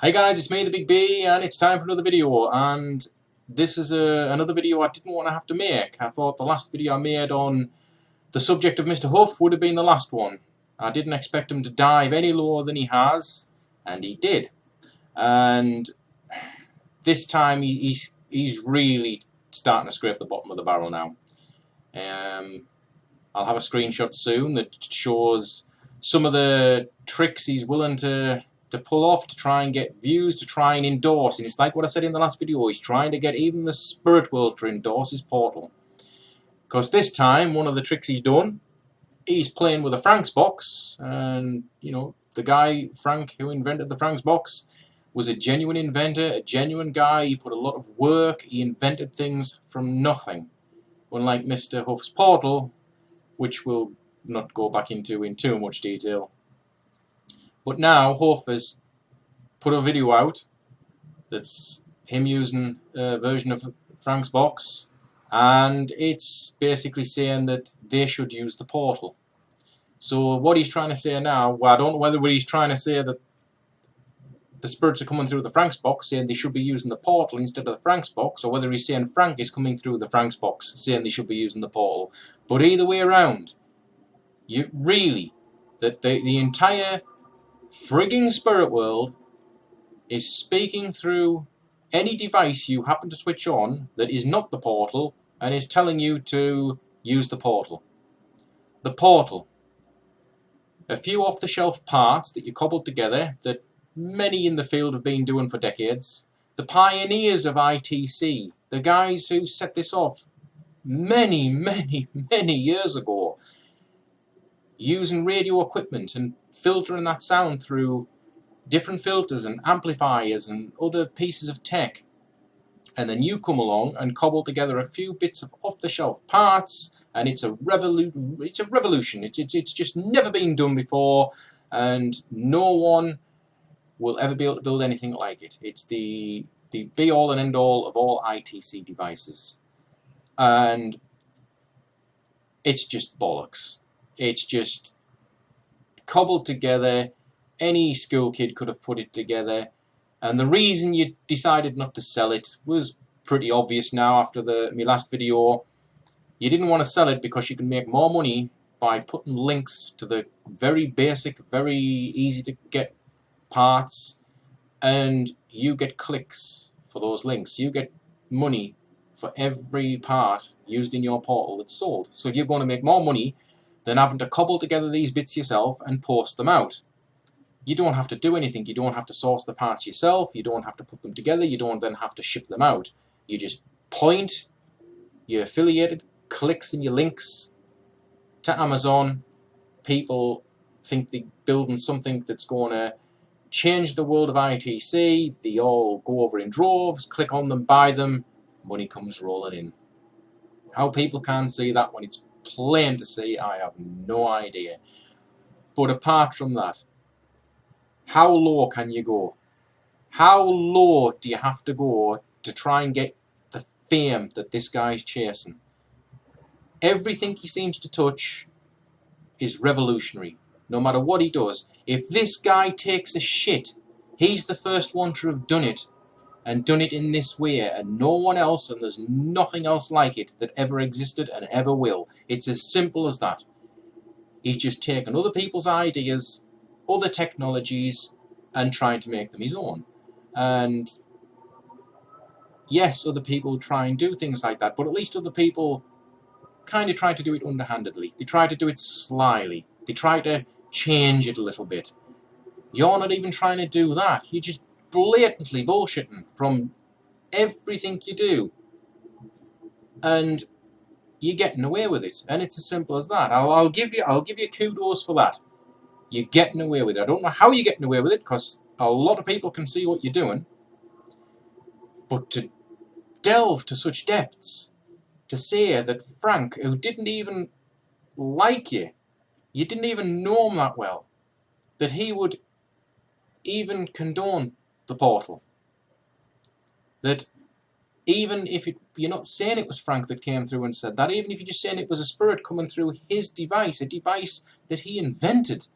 Hey guys, it's me, the Big B, and it's time for another video. And this is another video I didn't want to have to make. I thought the last video I made on the subject of Mr. Huff would have been the last one. I didn't expect him to dive any lower than he has, and he did. And this time he's really starting to scrape the bottom of the barrel now. I'll have a screenshot soon that shows some of the tricks he's willing to pull off to try and get views, to try and endorse. And it's like what I said in the last video, he's trying to get even the spirit world to endorse his portal. Because this time, one of the tricks he's done, he's playing with a Frank's box. And, you know, the guy, Frank, who invented the Frank's box, was a genuine inventor, a genuine guy. He put a lot of work, he invented things from nothing. Unlike Mr. Huff's portal, which we'll not go back into in too much detail. But now Huff has put a video out that's him using a version of Frank's box, and it's basically saying that they should use the portal. So what he's trying to say now, well, I don't know whether he's trying to say that the spirits are coming through the Frank's box saying they should be using the portal instead of the Frank's box, or whether he's saying Frank is coming through the Frank's box saying they should be using the portal. But either way around, the entire frigging spirit world is speaking through any device you happen to switch on that is not the portal and is telling you to use the portal. The portal. A few off-the-shelf parts that you cobbled together that many in the field have been doing for decades. The pioneers of ITC, the guys who set this off many years ago, using radio equipment and filtering that sound through different filters and amplifiers and other pieces of tech. And then you come along and cobble together a few bits of off-the-shelf parts, and it's a revolution. It's just never been done before, and no one will ever be able to build anything like it. It's the be-all and end-all of all ITC devices. And it's just bollocks. It's just cobbled together. Any school kid could have put it together. And the reason you decided not to sell it was pretty obvious now after my last video. You didn't want to sell it because you can make more money by putting links to the very basic, very easy to get parts, and you get clicks for those links. You get money for every part used in your portal that's sold. So you're going to make more money than having to cobble together these bits yourself and post them out. You don't have to do anything. You don't have to source the parts yourself. You don't have to put them together. You don't then have to ship them out. You just point your affiliated clicks and your links to Amazon. People think they're building something that's going to change the world of ITC. They all go over in droves, click on them, buy them, money comes rolling in. How people can't see that when it's plain to see, I have no idea. But apart from that, how low can you go? How low do you have to go to try and get the fame that this guy's chasing? Everything he seems to touch is revolutionary, no matter what he does. If this guy takes a shit, he's the first one to have done it, and done it in this way, and no one else, and there's nothing else like it that ever existed and ever will. It's as simple as that. He's just taken other people's ideas, other technologies, and trying to make them his own. And yes, other people try and do things like that, but at least other people kind of try to do it underhandedly. They try to do it slyly. They try to change it a little bit. You're not even trying to do that. You're just blatantly bullshitting from everything you do, and you're getting away with it, and it's as simple as that. I'll give you kudos for that. You're getting away with it. I don't know how you're getting away with it, because a lot of people can see what you're doing, but to delve to such depths, to say that Frank, who didn't even like you didn't even know him that well, that he would even condone the portal. That even if you're not saying it was Frank that came through and said that, even if you're just saying it was a spirit coming through his device, a device that he invented,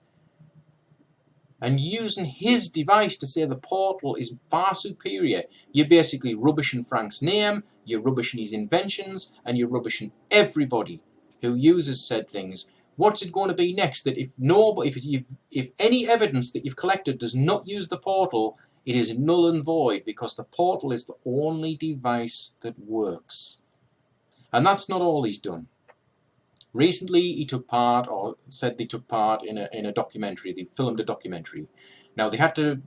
and using his device to say the portal is far superior, you're basically rubbishing Frank's name, you're rubbishing his inventions, and you're rubbishing everybody who uses said things. What's it going to be next? That if any evidence that you've collected does not use the portal, it is null and void, because the portal is the only device that works. And that's not all he's done. Recently, he took part, or said they took part in a documentary. They filmed a documentary. Now, they had to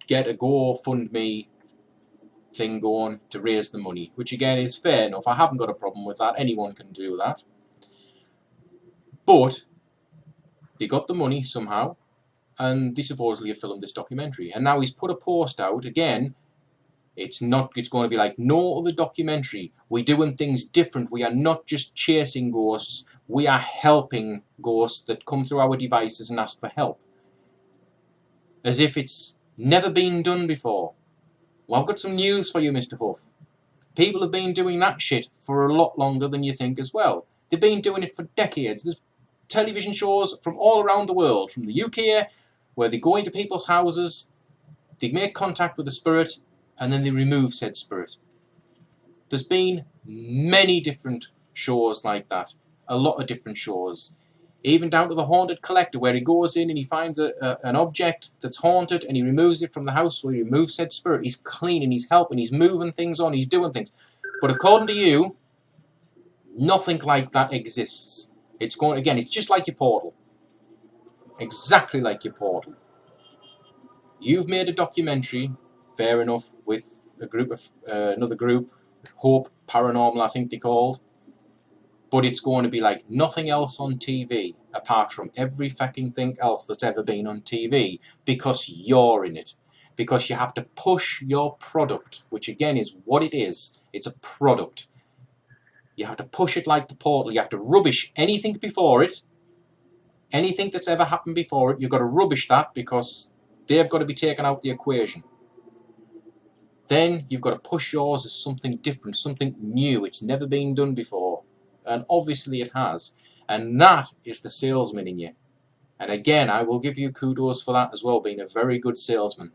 get a GoFundMe thing going to raise the money, which again is fair enough. I haven't got a problem with that. Anyone can do that. But they got the money somehow, and they supposedly have filmed this documentary. And now he's put a post out again. It's going to be like no other documentary. We're doing things different. We are not just chasing ghosts. We are helping ghosts that come through our devices and ask for help. As if it's never been done before. Well, I've got some news for you, Mr. Huff. People have been doing that shit for a lot longer than you think as well. They've been doing it for decades. There's television shows from all around the world, from the UK, where they go into people's houses, they make contact with the spirit, and then they remove said spirit. There's been many different shows like that. A lot of different shows. Even down to the Haunted Collector, where he goes in and he finds an object that's haunted and he removes it from the house, so he removes said spirit. He's cleaning, he's helping, he's moving things on, he's doing things. But according to you, nothing like that exists. It's going, again, it's just like your portal. Exactly like your portal. You've made a documentary, fair enough, with a group of another group, Hope Paranormal, I think they called. But it's going to be like nothing else on TV, apart from every fucking thing else that's ever been on TV, because you're in it. Because you have to push your product, which again is what it is. It's a product. You have to push it like the portal. You have to rubbish anything before it. Anything that's ever happened before it, you've got to rubbish that, because they've got to be taken out the equation. Then you've got to push yours as something different, something new. It's never been done before. And obviously it has. And that is the salesman in you. And again, I will give you kudos for that as well, being a very good salesman.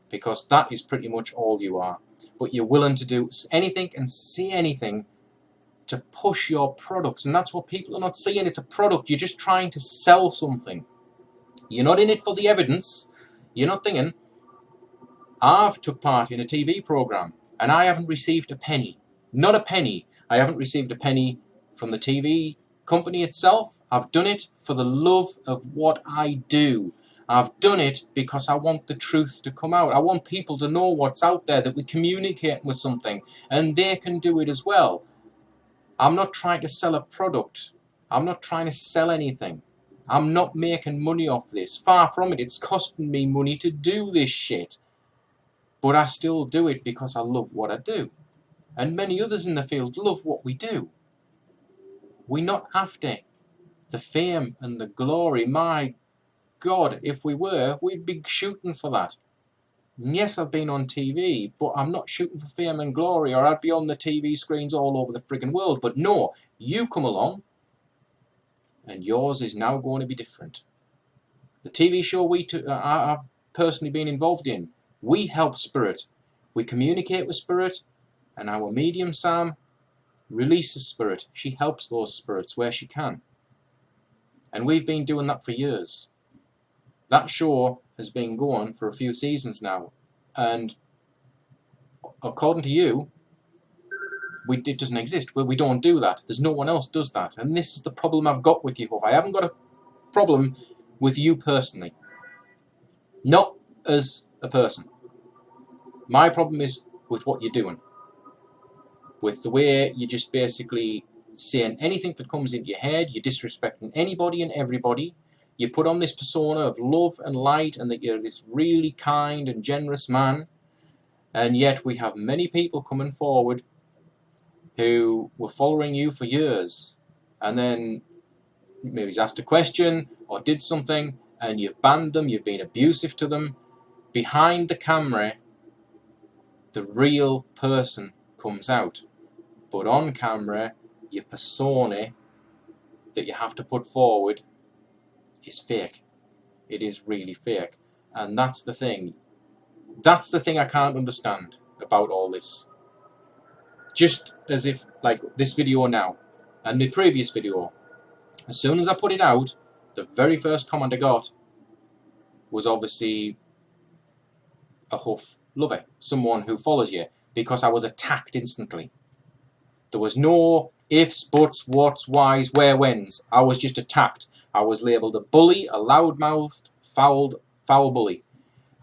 Because that is pretty much all you are. But you're willing to do anything and say anything to push your products. And that's what people are not seeing. It's a product. You're just trying to sell something. You're not in it for the evidence. You're not thinking, I've took part in a TV program and I haven't received a penny. Not a penny. I haven't received a penny from the TV company itself. I've done it for the love of what I do. I've done it because I want the truth to come out. I want people to know what's out there, that we communicate with something, and they can do it as well. I'm not trying to sell a product. I'm not trying to sell anything. I'm not making money off this. Far from it. It's costing me money to do this shit. But I still do it because I love what I do. And many others in the field love what we do. We're not after the fame and the glory. My God, if we were, we'd be shooting for that. And yes, I've been on TV, but I'm not shooting for fame and glory, or I'd be on the TV screens all over the friggin' world. But no, you come along, and yours is now going to be different. The TV show I've personally been involved in, we help spirit. We communicate with spirit, and our medium Sam releases spirit. She helps those spirits where she can. And we've been doing that for years. That show has been going for a few seasons now. And according to you, it doesn't exist. Well, we don't do that. There's no one else does that. And this is the problem I've got with you, Huff. I haven't got a problem with you personally. Not as a person. My problem is with what you're doing. With the way you're just basically saying anything that comes into your head, you're disrespecting anybody and everybody. You put on this persona of love and light and that you're this really kind and generous man. And yet we have many people coming forward who were following you for years. And then maybe he's asked a question or did something and you've banned them, you've been abusive to them. Behind the camera, the real person comes out. But on camera, your persona that you have to put forward is fake. It is really fake. And that's the thing. That's the thing I can't understand about all this. Just as if, like this video now, and the previous video, as soon as I put it out, the very first comment I got was obviously a Huff lover, someone who follows you, because I was attacked instantly. There was no ifs, buts, whats, whys, where, whens. I was just attacked. I was labelled a bully, a loudmouthed, foul bully.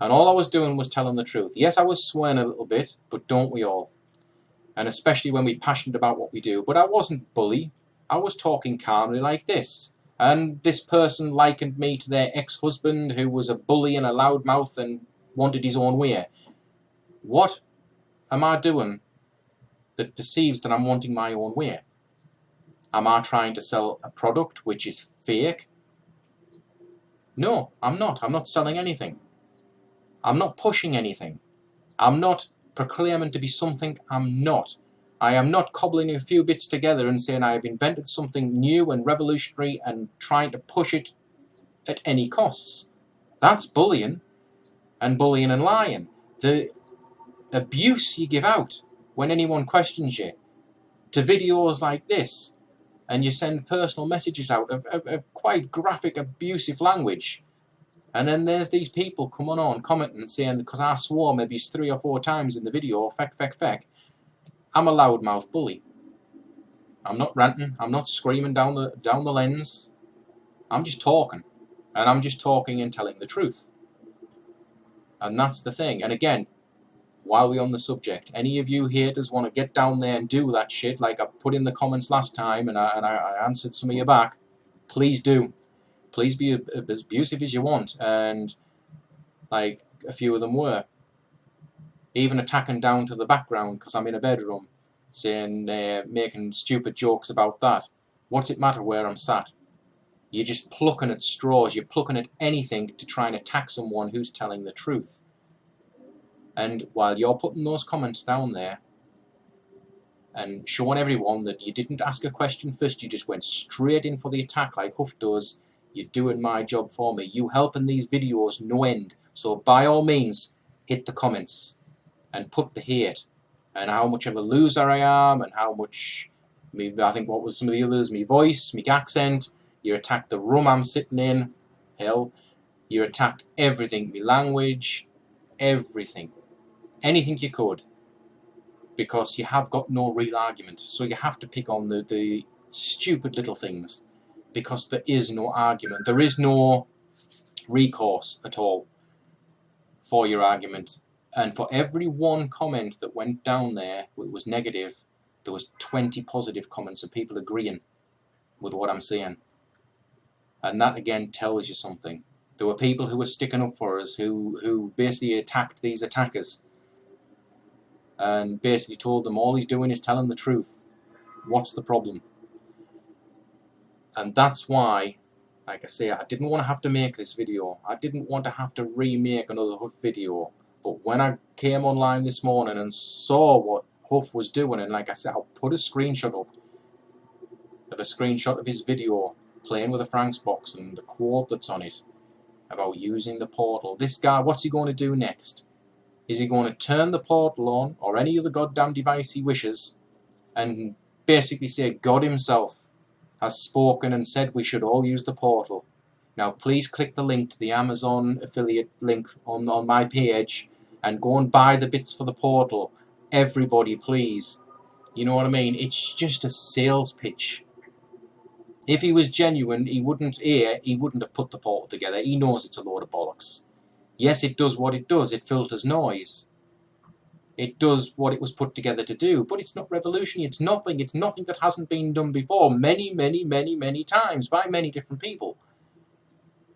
And all I was doing was telling the truth. Yes, I was swearing a little bit, but don't we all? And especially when we're passionate about what we do. But I wasn't bully. I was talking calmly like this. And this person likened me to their ex-husband, who was a bully and a loudmouth and wanted his own way. What am I doing that perceives that I'm wanting my own way? Am I trying to sell a product which is fake? No, I'm not. I'm not selling anything. I'm not pushing anything. I'm not proclaiming to be something I'm not. I am not cobbling a few bits together and saying I have invented something new and revolutionary and trying to push it at any costs. That's bullying and lying. The abuse you give out when anyone questions you, to videos like this, and you send personal messages out of quite graphic, abusive language, and then there's these people coming on, commenting, saying, because I swore maybe 3 or 4 times in the video, feck, I'm a loudmouth bully. I'm not ranting, I'm not screaming down the lens, I'm just talking, and I'm just talking and telling the truth. And that's the thing. And again, while we're on the subject, any of you haters want to get down there and do that shit like I put in the comments last time and I answered some of you back, please do. Please be as abusive as you want. And like a few of them were. Even attacking down to the background because I'm in a bedroom, saying, making stupid jokes about that. What's it matter where I'm sat? You're just plucking at straws, you're plucking at anything to try and attack someone who's telling the truth. And while you're putting those comments down there and showing everyone that you didn't ask a question first, you just went straight in for the attack like Huff does, you're doing my job for me. You helping these videos no end. So by all means, hit the comments and put the hate and how much of a loser I am and how much, I think what was some of the others, me voice, me accent, you attacked the room I'm sitting in, hell, you attacked everything, me language, everything. Anything you could, because you have got no real argument. So you have to pick on the stupid little things, because there is no argument. There is no recourse at all for your argument. And for every one comment that went down there, it was negative, there was 20 positive comments of people agreeing with what I'm saying. And that again tells you something. There were people who were sticking up for us, who basically attacked these attackers. And basically told them all he's doing is telling the truth. What's the problem? And that's why, like I say, I didn't want to have to make this video. I didn't want to have to remake another Huff video. But when I came online this morning and saw what Huff was doing, and like I said, I'll put a screenshot up of a screenshot of his video playing with a Frank's box and the quote that's on it about using the portal. This guy, what's he going to do next? Is he going to turn the portal on, or any other goddamn device he wishes, and basically say God himself has spoken and said we should all use the portal? Now please click the link to the Amazon affiliate link on my page and go and buy the bits for the portal. Everybody, please. You know what I mean? It's just a sales pitch. If he was genuine, he wouldn't have put the portal together. He knows it's a load of bollocks. Yes, it does what it does. It filters noise. It does what it was put together to do. But it's not revolutionary. It's nothing. It's nothing that hasn't been done before many times by many different people.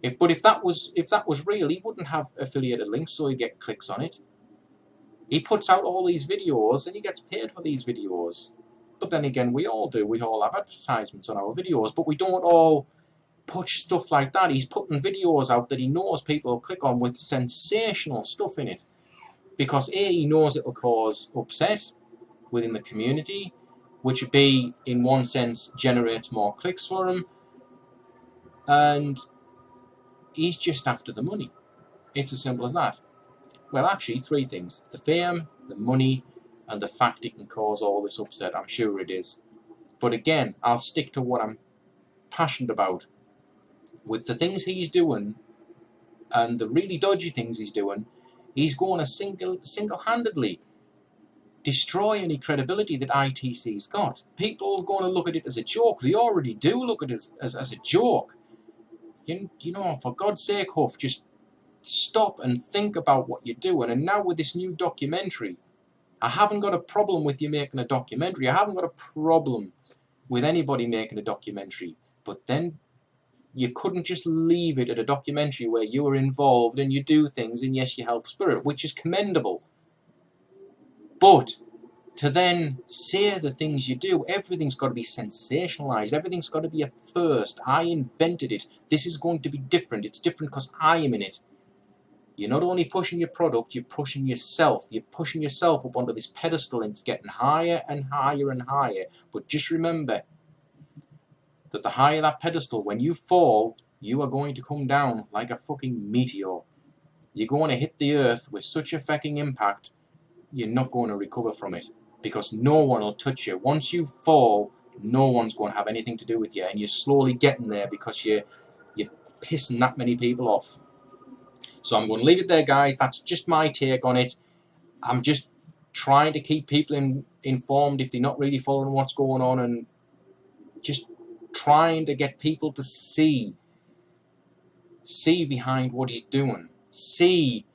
If that was real, he wouldn't have affiliated links so he'd get clicks on it. He puts out all these videos and he gets paid for these videos. But then again, we all do. We all have advertisements on our videos, but we don't all push stuff like that. He's putting videos out that he knows people will click on with sensational stuff in it. Because A, he knows it will cause upset within the community, which B, in one sense, generates more clicks for him. And he's just after the money. It's as simple as that. Well, actually, three things. The fame, the money, and the fact it can cause all this upset. I'm sure it is. But again, I'll stick to what I'm passionate about. With the things he's doing, and the really dodgy things he's doing, he's going to single-handedly destroy any credibility that ITC's got. People are going to look at it as a joke. They already do look at it as a joke. You know, for God's sake, Huff, just stop and think about what you're doing. And now with this new documentary, I haven't got a problem with you making a documentary. I haven't got a problem with anybody making a documentary. But then you couldn't just leave it at a documentary where you are involved and you do things and yes, you help Spirit, which is commendable. But to then say the things you do, everything's got to be sensationalized. Everything's got to be a first. I invented it. This is going to be different. It's different because I am in it. You're not only pushing your product, you're pushing yourself. You're pushing yourself up onto this pedestal and it's getting higher and higher and higher. But just remember that the higher that pedestal, when you fall, you are going to come down like a fucking meteor. You're going to hit the earth with such a fucking impact, you're not going to recover from it. Because no one will touch you. Once you fall, no one's going to have anything to do with you. And you're slowly getting there because you're pissing that many people off. So I'm going to leave it there, guys. That's just my take on it. I'm just trying to keep people informed if they're not really following what's going on, and just trying to get people to see behind what he's doing. See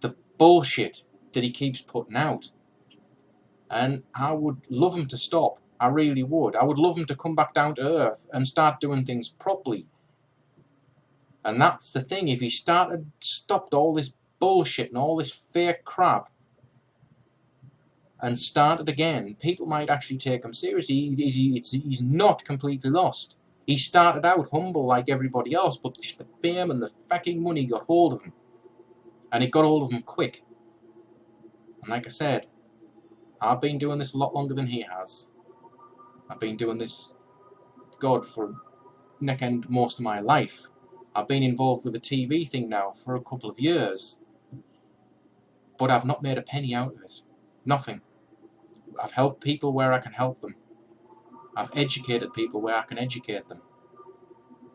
the bullshit that he keeps putting out. And I would love him to stop. I really would. I would love him to come back down to earth and start doing things properly. And that's the thing. If he stopped all this bullshit and all this fake crap and started again, people might actually take him seriously. He's not completely lost. He started out humble like everybody else, but the fame and the fucking money got hold of him. And it got hold of him quick. And like I said, I've been doing this a lot longer than he has. I've been doing this, God, for neck end most of my life. I've been involved with the TV thing now for a couple of years. But I've not made a penny out of it. Nothing. I've helped people where I can help them. I've educated people where I can educate them.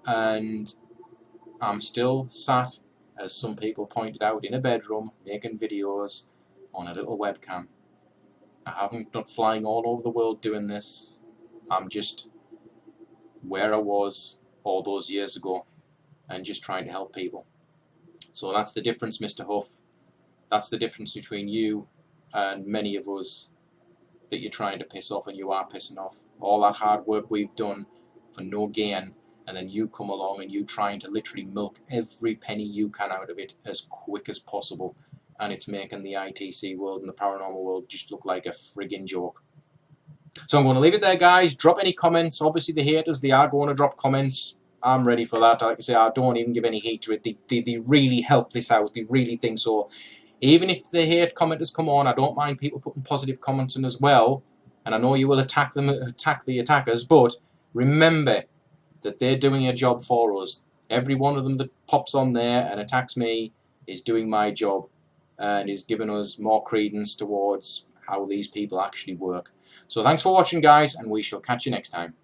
And I'm still sat, as some people pointed out, in a bedroom making videos on a little webcam. I haven't done flying all over the world doing this. I'm just where I was all those years ago and just trying to help people. So that's the difference, Mr. Huff. That's the difference between you and many of us that you're trying to piss off, and you are pissing off. All that hard work we've done for no gain, and then you come along and you trying to literally milk every penny you can out of it as quick as possible. And it's making the ITC world and the paranormal world just look like a friggin' joke. So I'm going to leave it there, guys. Drop any comments. Obviously, the haters, they are going to drop comments. I'm ready for that. Like I say, I don't even give any hate to it. They really help this out. They really think so. Even if the hate commenters come on, I don't mind people putting positive comments in as well. And I know you will attack the attackers, but remember that they're doing a job for us. Every one of them that pops on there and attacks me is doing my job and is giving us more credence towards how these people actually work. So thanks for watching, guys, and we shall catch you next time.